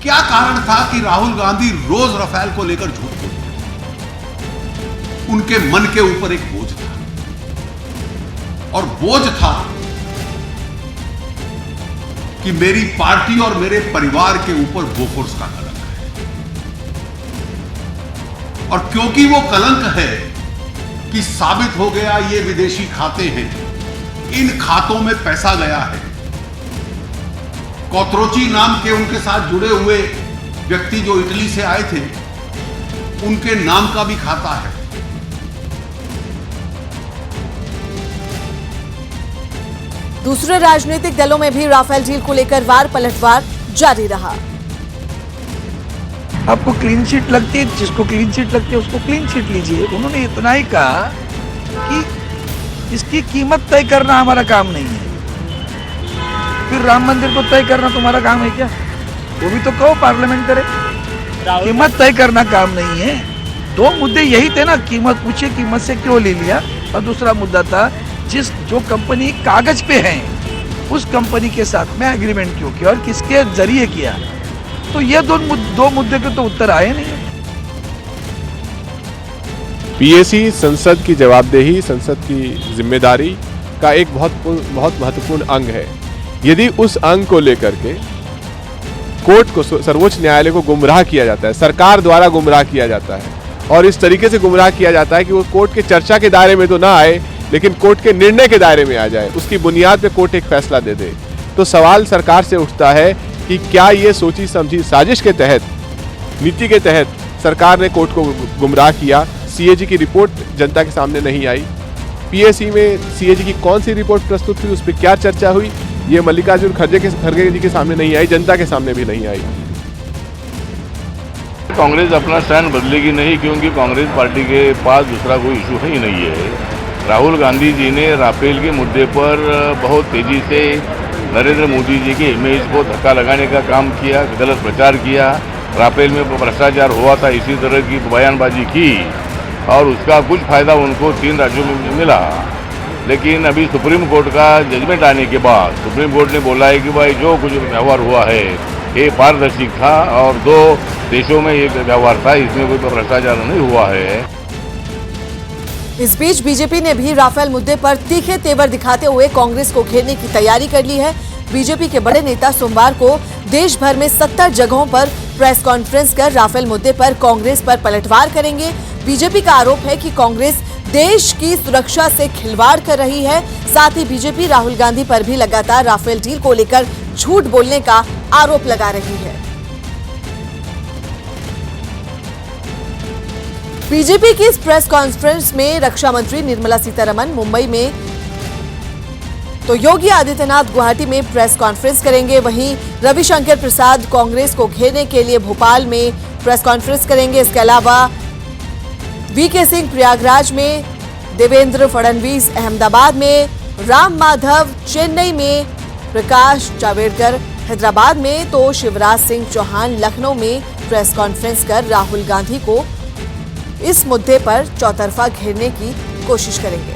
क्या कारण था कि राहुल गांधी रोज राफेल को लेकर झूठ बोलते? उनके मन के ऊपर एक बोझ था, और बोझ था कि मेरी पार्टी और मेरे परिवार के ऊपर बोफोर्स का कलंक है। और क्योंकि वो कलंक है कि साबित हो गया ये विदेशी खाते हैं, इन खातों में पैसा गया है। कोत्रोची नाम के उनके साथ जुड़े हुए व्यक्ति जो इटली से आए थे, उनके नाम का भी खाता है। दूसरे राजनीतिक दलों में भी राफेल डील को लेकर वार पलटवार जारी रहा। आपको क्लीन चिट लगती है, जिसको क्लीन चिट लगती है उसको क्लीन चिट लीजिए। उन्होंने इतना ही कहा कि इसकी कीमत तय करना हमारा काम नहीं है। फिर राम मंदिर को तय करना तुम्हारा काम है क्या? वो भी तो कहो पार्लियामेंट करे। कीमत तय करना काम नहीं है। दो मुद्दे यही थे ना, कीमत पूछे, कीमत से क्यों ले लिया, और दूसरा मुद्दा था जो कंपनी कागज पे है उस कंपनी के साथ में एग्रीमेंट क्यों किया और किसके जरिए किया। तो ये दो मुद्दे के तो उत्तर आए नहीं। पीएसी संसद की जवाबदेही, संसद की जिम्मेदारी का एक बहुत महत्वपूर्ण अंग है। यदि उस अंग को लेकर के कोर्ट को, सर्वोच्च न्यायालय को गुमराह किया जाता है, सरकार द्वारा गुमराह किया जाता है, और इस तरीके से गुमराह किया जाता है कि वो कोर्ट के चर्चा के दायरे में तो ना आए, लेकिन कोर्ट के निर्णय के दायरे में आ जाए, उसकी बुनियाद पे कोर्ट एक फैसला दे दे, तो सवाल सरकार से उठता है कि क्या ये सोची समझी साजिश के तहत, नीति के तहत सरकार ने कोर्ट को गुमराह किया। सीएजी की रिपोर्ट जनता के सामने नहीं आई। पीएसी में सीएजी की कौन सी रिपोर्ट प्रस्तुत हुई, उस पर क्या चर्चा हुई, ये मल्लिकार्जुन खड़गे जी के सामने नहीं आई, जनता के सामने भी नहीं आई। कांग्रेस अपना स्टैंड बदलेगी नहीं, क्योंकि कांग्रेस पार्टी के पास दूसरा कोई इशू ही नहीं है। राहुल गांधी जी ने राफेल के मुद्दे पर बहुत तेजी से नरेंद्र मोदी जी के इमेज को धक्का लगाने का काम किया, गलत प्रचार किया। राफेल में भ्रष्टाचार हुआ था, इसी तरह की बयानबाजी की, और उसका कुछ फायदा उनको 3 राज्यों में मिला। लेकिन अभी सुप्रीम कोर्ट का जजमेंट आने के बाद सुप्रीम कोर्ट ने बोला है कि भाई जो कुछ व्यवहार हुआ है ये पारदर्शी था, और 2 देशों में ये व्यवहार था, इसमें कोई भ्रष्टाचार नहीं हुआ है। इस बीच बीजेपी ने भी राफेल मुद्दे पर तीखे तेवर दिखाते हुए कांग्रेस को घेरने की तैयारी कर ली है। बीजेपी के बड़े नेता सोमवार को देश भर में 70 जगहों पर प्रेस कॉन्फ्रेंस कर राफेल मुद्दे पर कांग्रेस पर पलटवार करेंगे। बीजेपी का आरोप है कि कांग्रेस देश की सुरक्षा से खिलवाड़ कर रही है। साथ ही बीजेपी राहुल गांधी पर भी लगातार राफेल डील को लेकर झूठ बोलने का आरोप लगा रही है। बीजेपी की इस प्रेस कॉन्फ्रेंस में रक्षा मंत्री निर्मला सीतारमण मुंबई में, तो योगी आदित्यनाथ गुवाहाटी में प्रेस कॉन्फ्रेंस करेंगे। वहीं रविशंकर प्रसाद कांग्रेस को घेरने के लिए भोपाल में प्रेस कॉन्फ्रेंस करेंगे। इसके अलावा वीके सिंह प्रयागराज में, देवेंद्र फडणवीस अहमदाबाद में, राम माधव चेन्नई में, प्रकाश जावड़ेकर हैदराबाद में, तो शिवराज सिंह चौहान लखनऊ में प्रेस कॉन्फ्रेंस कर राहुल गांधी को इस मुद्दे पर चौतरफा घेरने की कोशिश करेंगे।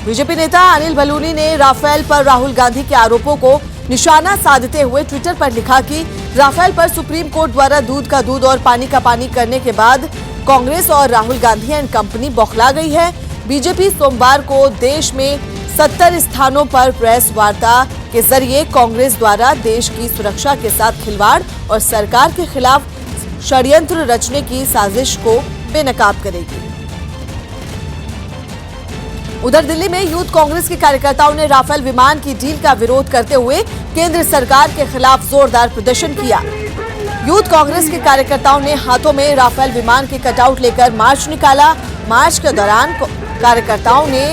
बीजेपी नेता अनिल बलूनी ने राफेल पर राहुल गांधी के आरोपों को निशाना साधते हुए ट्विटर पर लिखा कि राफेल पर सुप्रीम कोर्ट द्वारा दूध का दूध और पानी का पानी करने के बाद कांग्रेस और राहुल गांधी एंड कंपनी बौखला गई है। बीजेपी सोमवार को देश में 70 स्थानों पर प्रेस वार्ता के जरिए कांग्रेस द्वारा देश की सुरक्षा के साथ खिलवाड़ और सरकार के खिलाफ षड्यंत्र रचने की साजिश को बेनकाब करेगी। उधर दिल्ली में यूथ कांग्रेस के कार्यकर्ताओं ने राफेल विमान की डील का विरोध करते हुए केंद्र सरकार के खिलाफ जोरदार प्रदर्शन किया। यूथ कांग्रेस के कार्यकर्ताओं ने हाथों में राफेल विमान के कटआउट लेकर मार्च निकाला। मार्च के दौरान कार्यकर्ताओं ने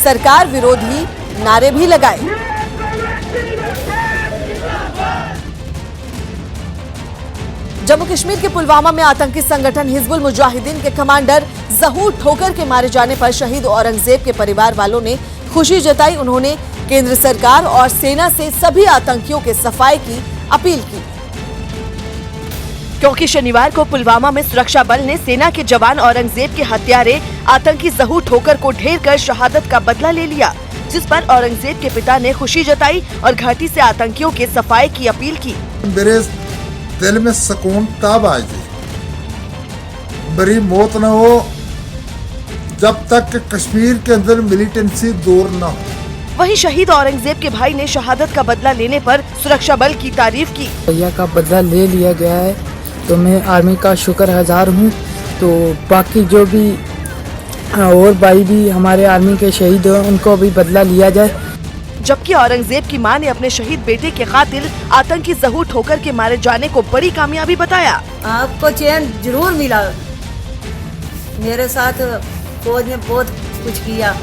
सरकार विरोधी नारे भी लगाए। जम्मू कश्मीर के पुलवामा में आतंकी संगठन हिजबुल मुजाहिदीन के कमांडर जहूर ठोकर के मारे जाने पर शहीद औरंगजेब के परिवार वालों ने खुशी जताई। उन्होंने केंद्र सरकार और सेना से सभी आतंकियों के सफाई की अपील की, क्योंकि शनिवार को पुलवामा में सुरक्षा बल ने सेना के जवान औरंगजेब के हत्यारे आतंकी जहूर ठोकर को ढेर कर शहादत का बदला ले लिया। जिस पर औरंगजेब के पिता ने खुशी जताई और घाटी से आतंकियों के सफाई की अपील की। मेरे दिल में सुकून तब आ जाए, मेरी मौत न हो जब तक कश्मीर के अंदर मिलिटेंसी दूर न हो। वहीं शहीद औरंगजेब के भाई ने शहादत का बदला लेने पर सुरक्षा बल की तारीफ की। भैया का बदला ले लिया गया है तो मैं आर्मी का शुक्रगुजार हूँ। तो बाकी जो भी और भाई भी हमारे आर्मी के शहीद हैं उनको भी बदला लिया जाए। जबकि औरंगजेब की मां ने अपने शहीद बेटे के कातिल आतंकी ज़हूर ठोकर के मारे जाने को बड़ी कामयाबी बताया। आपको चैन जरूर मिला, मेरे साथ फौज ने बहुत कुछ किया,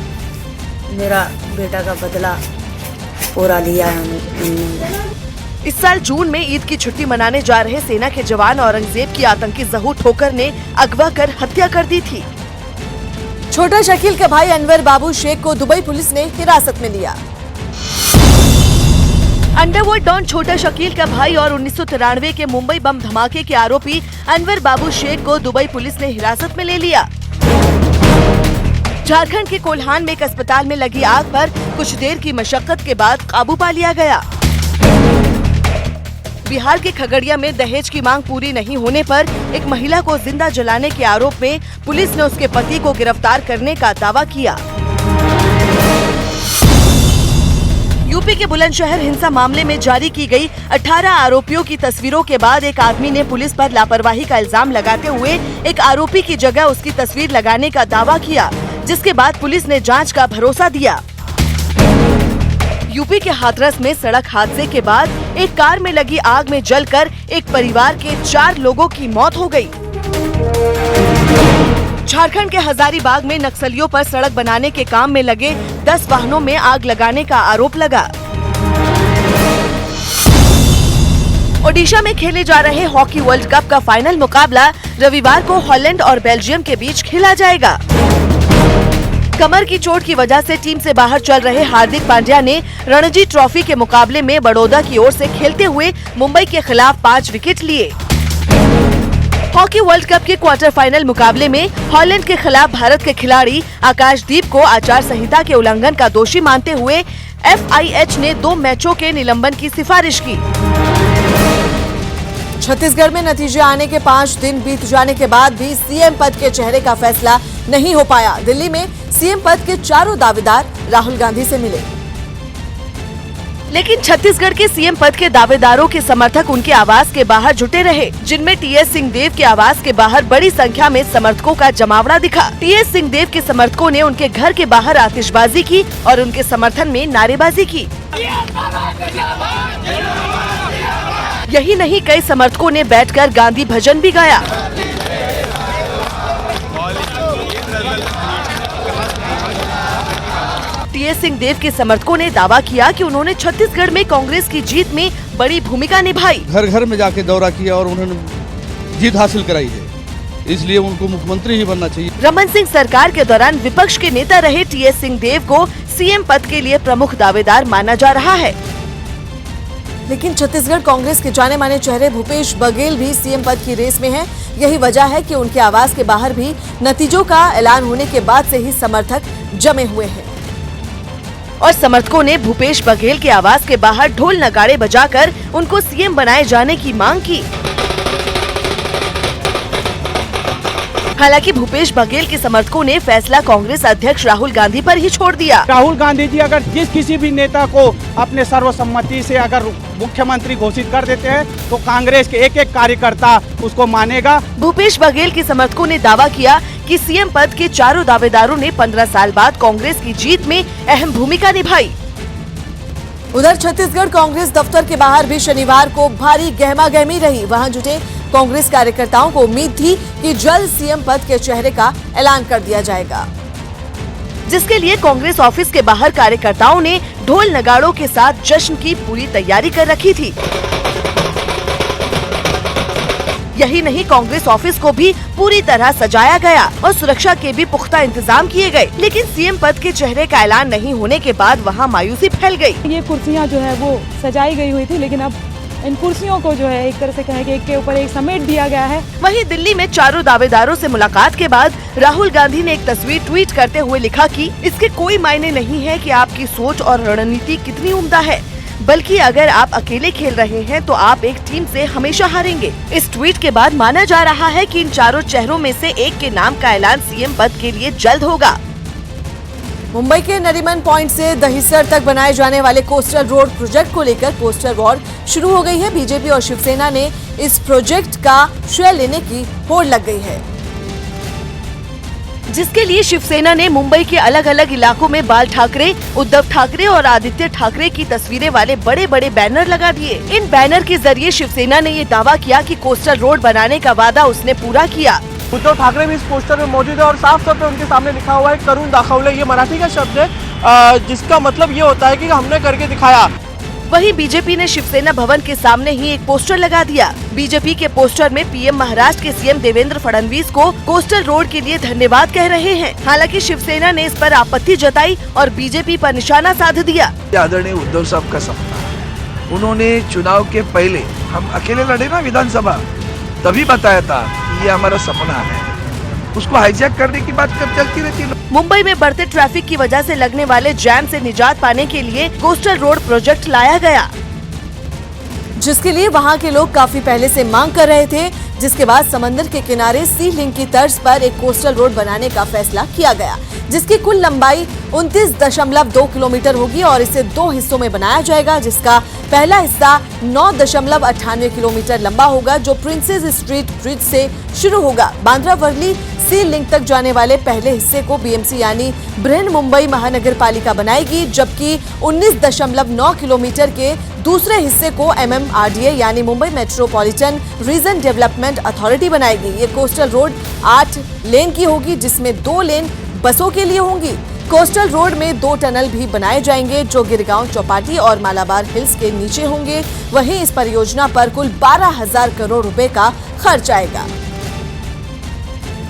मेरा बेटा का बदला पूरा लिया है। इस साल जून में ईद की छुट्टी मनाने जा रहे सेना के जवान औरंगजेब की आतंकी ज़हूर ठोकर ने अगवा कर हत्या कर दी थी। छोटा शकील के भाई अनवर बाबू शेख को दुबई पुलिस ने हिरासत में लिया। अंडरवर्ल्ड डॉन छोटा शकील का भाई और 1993 के मुंबई बम धमाके के आरोपी अनवर बाबू शेख को दुबई पुलिस ने हिरासत में ले लिया। झारखंड के कोल्हान में एक अस्पताल में लगी आग पर कुछ देर की मशक्कत के बाद काबू पा लिया गया। बिहार के खगड़िया में दहेज की मांग पूरी नहीं होने पर एक महिला को जिंदा जलाने के आरोप में पुलिस ने उसके पति को गिरफ्तार करने का दावा किया। यूपी के बुलंदशहर हिंसा मामले में जारी की गई 18 आरोपियों की तस्वीरों के बाद एक आदमी ने पुलिस पर लापरवाही का इल्जाम लगाते हुए एक आरोपी की जगह उसकी तस्वीर लगाने का दावा किया, जिसके बाद पुलिस ने जांच का भरोसा दिया। यूपी के हाथरस में सड़क हादसे के बाद एक कार में लगी आग में जलकर एक परिवार के 4 लोगों की मौत हो गई। झारखंड के हजारीबाग में नक्सलियों पर सड़क बनाने के काम में लगे 10 वाहनों में आग लगाने का आरोप लगा। ओडिशा में खेले जा रहे हॉकी वर्ल्ड कप का फाइनल मुकाबला रविवार को हॉलैंड और बेल्जियम के बीच खेला जाएगा। कमर की चोट की वजह से टीम से बाहर चल रहे हार्दिक पांड्या ने रणजी ट्रॉफी के मुकाबले में बड़ौदा की ओर से खेलते हुए मुंबई के खिलाफ 5 विकेट लिए। हॉकी वर्ल्ड कप के क्वार्टर फाइनल मुकाबले में हॉलैंड के खिलाफ भारत के खिलाड़ी आकाशदीप को आचार संहिता के उल्लंघन का दोषी मानते हुए FIH ने 2 मैचों के निलंबन की सिफारिश की। छत्तीसगढ़ में नतीजे आने के 5 दिन बीत जाने के बाद भी सीएम पद के चेहरे का फैसला नहीं हो पाया। दिल्ली में सीएम पद के चारों दावेदार राहुल गांधी से मिले, लेकिन छत्तीसगढ़ के सीएम पद के दावेदारों के समर्थक उनके आवास के बाहर जुटे रहे, जिनमें TS सिंहदेव के आवास के बाहर बड़ी संख्या में समर्थकों का जमावड़ा दिखा। TS सिंहदेव के समर्थकों ने उनके घर के बाहर आतिशबाजी की और उनके समर्थन में नारेबाजी की। यही नहीं, कई समर्थकों ने बैठकर गांधी भजन भी गाया। TS सिंहदेव के समर्थकों ने दावा किया कि उन्होंने छत्तीसगढ़ में कांग्रेस की जीत में बड़ी भूमिका निभाई। घर घर में जाके दौरा किया और उन्होंने जीत हासिल कराई है, इसलिए उनको मुख्यमंत्री ही बनना चाहिए। रमन सिंह सरकार के दौरान विपक्ष के नेता रहे TS सिंहदेव को सीएम पद के लिए प्रमुख दावेदार माना जा रहा है। लेकिन छत्तीसगढ़ कांग्रेस के जाने माने चेहरे भूपेश बघेल भी सीएम पद की रेस में हैं। यही वजह है कि उनके आवास के बाहर भी नतीजों का ऐलान होने के बाद से ही समर्थक जमे हुए हैं और समर्थकों ने भूपेश बघेल के आवास के बाहर ढोल नगाड़े बजाकर उनको सीएम बनाए जाने की मांग की। हालांकि भूपेश बघेल के समर्थकों ने फैसला कांग्रेस अध्यक्ष राहुल गांधी पर ही छोड़ दिया। राहुल गांधी जी अगर किसी भी नेता को अपने सर्वसम्मति से अगर मुख्यमंत्री घोषित कर देते हैं तो कांग्रेस के एक एक कार्यकर्ता उसको मानेगा। भूपेश बघेल के समर्थकों ने दावा किया कि सीएम पद के चारों दावेदारों ने 15 साल बाद कांग्रेस की जीत में अहम भूमिका निभाई। उधर छत्तीसगढ़ कांग्रेस दफ्तर के बाहर भी शनिवार को भारी गहमागहमी रही। वहां जुटे कांग्रेस कार्यकर्ताओं को उम्मीद थी कि जल्द सीएम पद के चेहरे का ऐलान कर दिया जाएगा, जिसके लिए कांग्रेस ऑफिस के बाहर कार्यकर्ताओं ने ढोल नगाड़ों के साथ जश्न की पूरी तैयारी कर रखी थी। यही नहीं, कांग्रेस ऑफिस को भी पूरी तरह सजाया गया और सुरक्षा के भी पुख्ता इंतजाम किए गए। लेकिन सीएम पद के चेहरे का ऐलान नहीं होने के बाद वहां मायूसी फैल गई। ये कुर्सियां जो है वो सजाई गई हुई थी, लेकिन अब इन कुर्सियों को जो है एक तरह से कहें कि एक के ऊपर एक समेट दिया गया है। वहीं दिल्ली में चारों दावेदारों से मुलाकात के बाद राहुल गांधी ने एक तस्वीर ट्वीट करते हुए लिखा कि इसके कोई मायने नहीं है कि आपकी सोच और रणनीति कितनी उम्दा है, बल्कि अगर आप अकेले खेल रहे हैं तो आप एक टीम से हमेशा हारेंगे। इस ट्वीट के बाद माना जा रहा है कि इन चारों चेहरों में से एक के नाम का ऐलान सीएम पद के लिए जल्द होगा। मुंबई के नरीमन पॉइंट से दहिसर तक बनाए जाने वाले कोस्टल रोड प्रोजेक्ट को लेकर पोस्टर वॉर शुरू हो गई है। बीजेपी और शिवसेना ने इस प्रोजेक्ट का श्रेय लेने की होड़ लग गई है, जिसके लिए शिवसेना ने मुंबई के अलग अलग इलाकों में बाल ठाकरे, उद्धव ठाकरे और आदित्य ठाकरे की तस्वीरें वाले बड़े बड़े बैनर लगा दिए। इन बैनर के जरिए शिवसेना ने ये दावा किया कि कोस्टल रोड बनाने का वादा उसने पूरा किया। उद्धव ठाकरे भी इस पोस्टर में मौजूद है और साफ तौर पे उनके सामने लिखा हुआ है करुण दाखवले। ये मराठी का शब्द है जिसका मतलब ये होता है कि हमने करके दिखाया। वहीं बीजेपी ने शिवसेना भवन के सामने ही एक पोस्टर लगा दिया। बीजेपी के पोस्टर में पीएम महाराष्ट्र के सीएम देवेंद्र फडणवीस को कोस्टल रोड के लिए धन्यवाद कह रहे हैं। हालांकि शिवसेना ने इस पर आपत्ति जताई और बीजेपी पर निशाना साध दिया। आदरणीय उद्धव साहब का सपना, उन्होंने चुनाव के पहले, हम अकेले लड़े ना विधानसभा, तभी बताया था कि ये हमारा सपना है। उसको हाईजैक करने की बात कब चलती रहती है। मुंबई में बढ़ते ट्रैफिक की वजह से लगने वाले जैम से निजात पाने के लिए कोस्टल रोड प्रोजेक्ट लाया गया, जिसके लिए वहां के लोग काफी पहले से मांग कर रहे थे। जिसके बाद समंदर के किनारे सी लिंक की तर्ज पर एक कोस्टल रोड बनाने का फैसला किया गया, जिसकी कुल लंबाई 29.2 किलोमीटर होगी और इसे 2 हिस्सों में बनाया जाएगा। जिसका पहला हिस्सा 9.98 किलोमीटर लंबा होगा, जो प्रिंसेस स्ट्रीट ब्रिज से शुरू होगा। बांद्रा वर्ली सी लिंक तक जाने वाले पहले हिस्से को बीएमसी यानी बृहन मुंबई महानगर पालिका बनाएगी, जबकि 19.9 किलोमीटर के दूसरे हिस्से को MMRDA यानी Mumbai metropolitan region development authority बनाएगी। ये कोस्टल रोड 8 लेन की होगी, जिसमें 2 लेन बसों के लिए होंगी। कोस्टल रोड में 2 टनल भी बनाए जाएंगे, जो गिरगांव चौपाटी और मालाबार हिल्स के नीचे होंगे। वहीं इस परियोजना पर कुल 12,000 करोड़ रुपए का खर्च आएगा।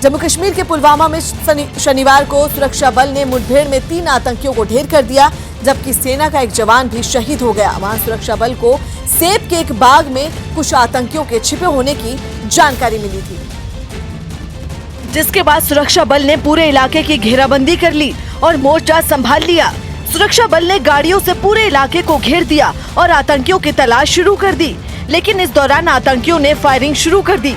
जम्मू कश्मीर के पुलवामा में शनिवार को सुरक्षा बल ने मुठभेड़ में 3 आतंकियों को ढेर कर दिया, जबकि सेना का एक जवान भी शहीद हो गया। वहां सुरक्षा बल को सेब के एक बाग में कुछ आतंकियों के छिपे होने की जानकारी मिली थी, जिसके बाद सुरक्षा बल ने पूरे इलाके की घेराबंदी कर ली और मोर्चा संभाल लिया। सुरक्षा बल ने गाड़ियों से पूरे इलाके को घेर दिया और आतंकियों की तलाश शुरू कर दी, लेकिन इस दौरान आतंकियों ने फायरिंग शुरू कर दी,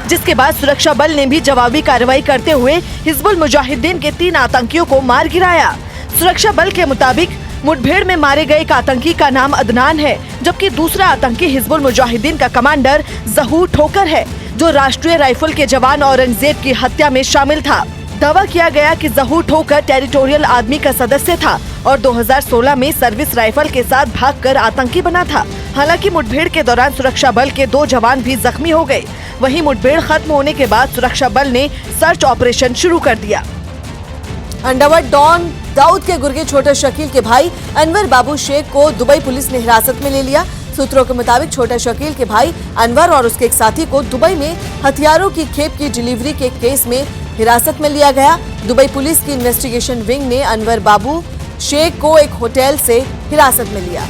जिसके बाद सुरक्षा बल ने भी जवाबी कार्रवाई करते हुए हिजबुल मुजाहिदीन के 3 आतंकियों को मार गिराया। सुरक्षा बल के मुताबिक मुठभेड़ में मारे गए एक आतंकी का नाम अदनान है, जबकि दूसरा आतंकी हिजबुल मुजाहिदीन का कमांडर जहूर ठोकर है, जो राष्ट्रीय राइफल के जवान औरंगजेब की हत्या में शामिल था। दावा किया गया कि जहूर ठोकर टेरिटोरियल आर्मी का सदस्य था और 2016 में सर्विस राइफल के साथ भागकर आतंकी बना था। हालांकि मुठभेड़ के दौरान सुरक्षा बल के 2 जवान भी जख्मी हो गए। वहीं मुठभेड़ खत्म होने के बाद सुरक्षा बल ने सर्च ऑपरेशन शुरू कर दिया। अंडरवर्ल्ड डॉन दाऊद के गुर्गे छोटे शकील के भाई अनवर बाबू शेख को दुबई पुलिस ने हिरासत में ले लिया। सूत्रों के मुताबिक छोटे शकील के भाई अनवर और उसके एक साथी को दुबई में हथियारों की खेप की डिलीवरी के केस में हिरासत में लिया गया। दुबई पुलिस की इन्वेस्टिगेशन विंग ने अनवर बाबू शेख को एक होटल से हिरासत में लिया।